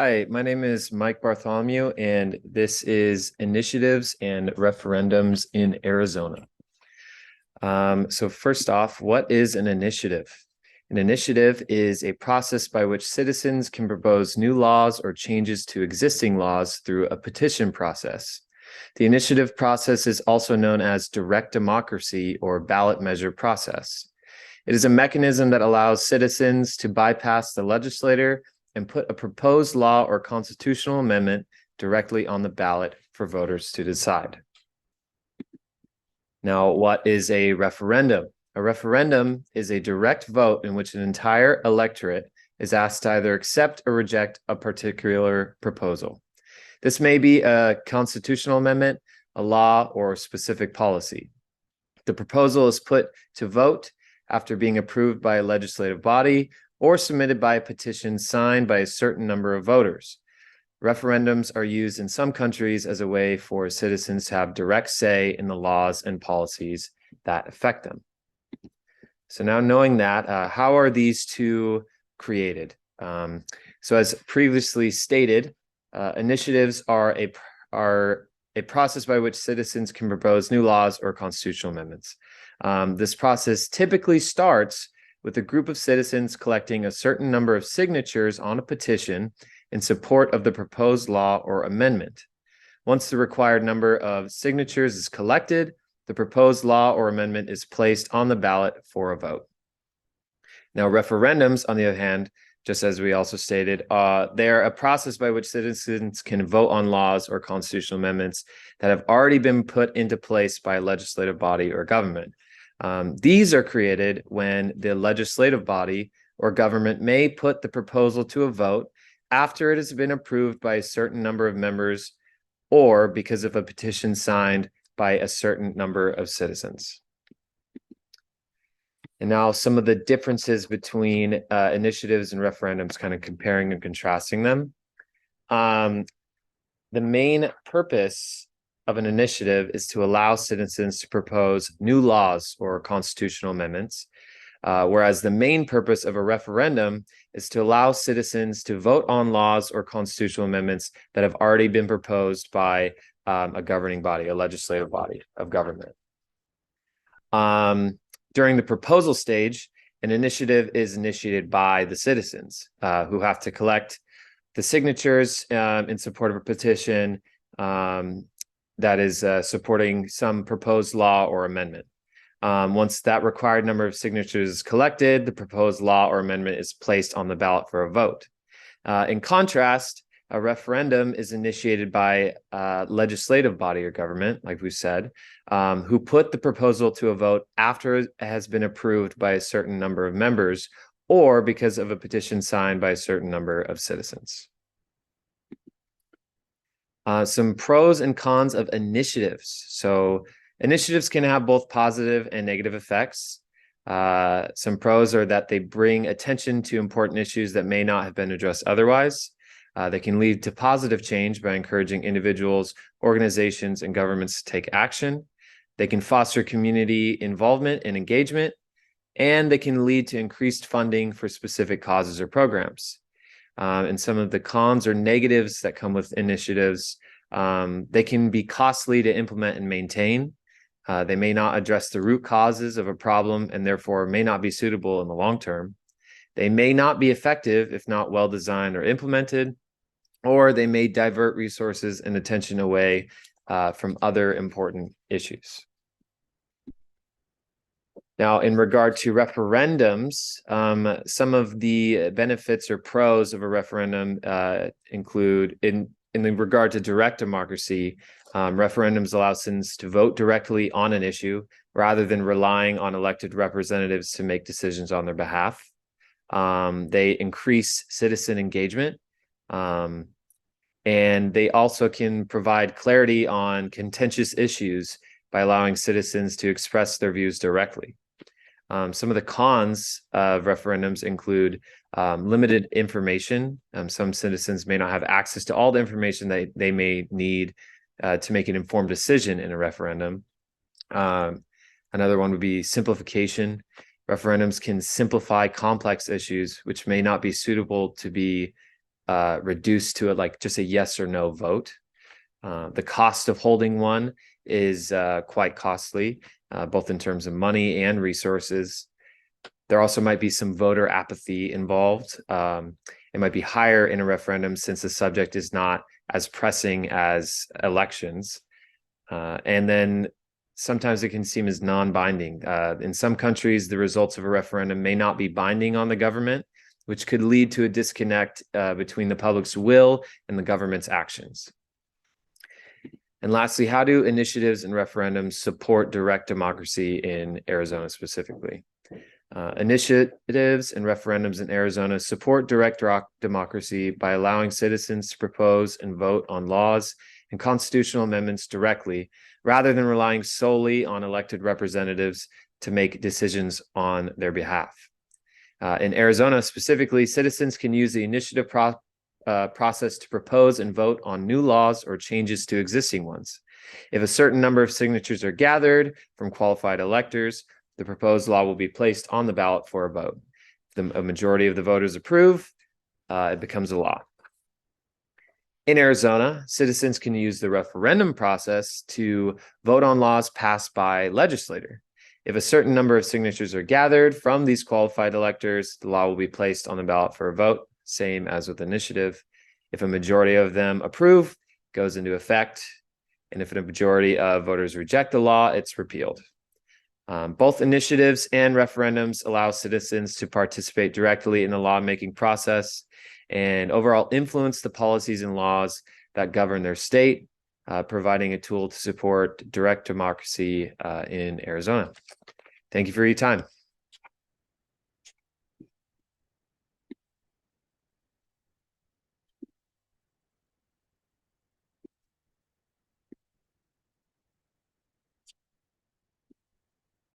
Hi, my name is Mike Bartholomew, and this is Initiatives and Referendums in Arizona. So first off, what is an initiative? An initiative is a process by which citizens can propose new laws or changes to existing laws through a petition process. The initiative process is also known as direct democracy or ballot measure process. It is a mechanism that allows citizens to bypass the legislator and put a proposed law or constitutional amendment directly on the ballot for voters to decide. Now, what is a referendum? A referendum is a direct vote in which an entire electorate is asked to either accept or reject a particular proposal. This may be a constitutional amendment, a law, or a specific policy. The proposal is put to vote after being approved by a legislative body or submitted by a petition signed by a certain number of voters. Referendums are used in some countries as a way for citizens to have direct say in the laws and policies that affect them. So now knowing that, how are these two created? So as previously stated, initiatives are a process by which citizens can propose new laws or constitutional amendments. This process typically starts with a group of citizens collecting a certain number of signatures on a petition in support of the proposed law or amendment. Once the required number of signatures is collected, the proposed law or amendment is placed on the ballot for a vote. Now, referendums, on the other hand, just as we also stated, they are a process by which citizens can vote on laws or constitutional amendments that have already been put into place by a legislative body or government. These are created when the legislative body or government may put the proposal to a vote after it has been approved by a certain number of members or because of a petition signed by a certain number of citizens. And now some of the differences between initiatives and referendums, kind of comparing and contrasting them. The main purpose of an initiative is to allow citizens to propose new laws or constitutional amendments, whereas the main purpose of a referendum is to allow citizens to vote on laws or constitutional amendments that have already been proposed by a governing body, a legislative body of government. During the proposal stage, an initiative is initiated by the citizens who have to collect the signatures in support of a petition that is supporting some proposed law or amendment. Once that required number of signatures is collected, the proposed law or amendment is placed on the ballot for a vote. In contrast, a referendum is initiated by a legislative body or government, like we said, who put the proposal to a vote after it has been approved by a certain number of members or because of a petition signed by a certain number of citizens. Some pros and cons of initiatives. So initiatives can have both positive and negative effects. Some pros are that they bring attention to important issues that may not have been addressed otherwise. They can lead to positive change by encouraging individuals, organizations, and governments to take action. They can foster community involvement and engagement, and they can lead to increased funding for specific causes or programs. And some of the cons or negatives that come with initiatives, they can be costly to implement and maintain. They may not address the root causes of a problem and therefore may not be suitable in the long term. They may not be effective if not well designed or implemented, or they may divert resources and attention away from other important issues. Now, in regard to referendums, some of the benefits or pros of a referendum include, in regard to direct democracy, referendums allow citizens to vote directly on an issue rather than relying on elected representatives to make decisions on their behalf. They increase citizen engagement, and they also can provide clarity on contentious issues by allowing citizens to express their views directly. Some of the cons of referendums include limited information. Some citizens may not have access to all the information that they may need to make an informed decision in a referendum. Another one would be simplification. Referendums can simplify complex issues, which may not be suitable to be reduced to just a yes or no vote. The cost of holding one is quite costly, both in terms of money and resources. There also might be some voter apathy involved. It might be higher in a referendum since the subject is not as pressing as elections. And then sometimes it can seem as non-binding. In some countries, the results of a referendum may not be binding on the government, which could lead to a disconnect between the public's will and the government's actions. And lastly, how do initiatives and referendums support direct democracy in Arizona specifically? Initiatives and referendums in Arizona support direct democracy by allowing citizens to propose and vote on laws and constitutional amendments directly, rather than relying solely on elected representatives to make decisions on their behalf. In Arizona specifically, citizens can use the initiative process to propose and vote on new laws or changes to existing ones. If a certain number of signatures are gathered from qualified electors, the proposed law will be placed on the ballot for a vote. If a majority of the voters approve, it becomes a law. In Arizona, citizens can use the referendum process to vote on laws passed by legislature. If a certain number of signatures are gathered from these qualified electors, the law will be placed on the ballot for a vote, same as with initiative. If a majority of them approve, it goes into effect. And if a majority of voters reject the law, it's repealed. Both initiatives and referendums allow citizens to participate directly in the lawmaking process and overall influence the policies and laws that govern their state, providing a tool to support direct democracy in Arizona. Thank you for your time.